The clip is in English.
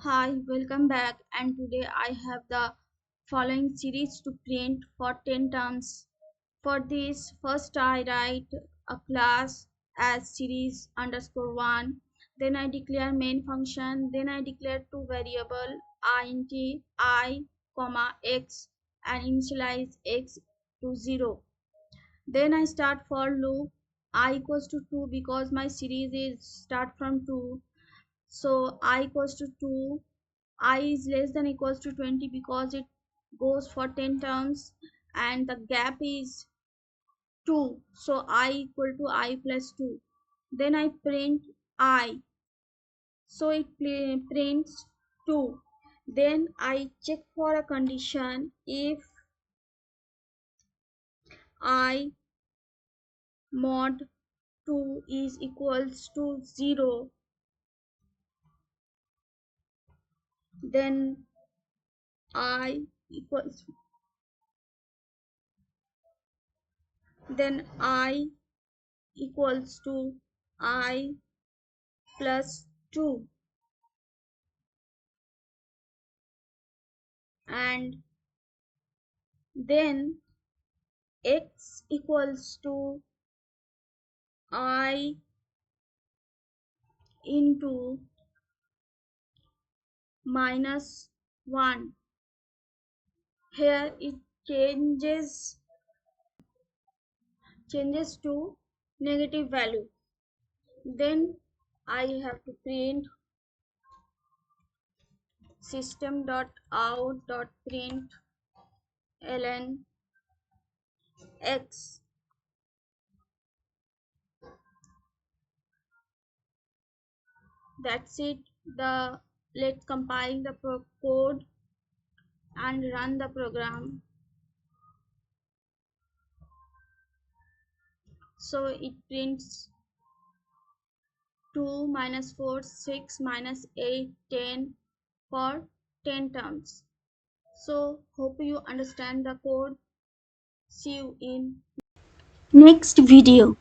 Hi, welcome back, and today I have the following series to print for 10 terms. For this, first I write a class as series underscore 1, then I declare main function, then I declare two variable int I, comma x and initialize x to 0. Then I start for loop I equals to 2 because my series is start from 2. So I equals to 2, I is less than equals to 20 because it goes for 10 terms and the gap is 2, so I equal to I plus 2. Then I print I, so it prints 2. Then I check for a condition. If I mod 2 is equals to 0, then I equals then I equals to I plus 2, and then x equals to I into minus 1. Here it changes to negative value. Then I have to print system.out.println x. That's it. Let's compile the code and run the program. So it prints 2 minus 4 6 minus 8 10 for 10 terms. So hope you understand the code. See you in next video.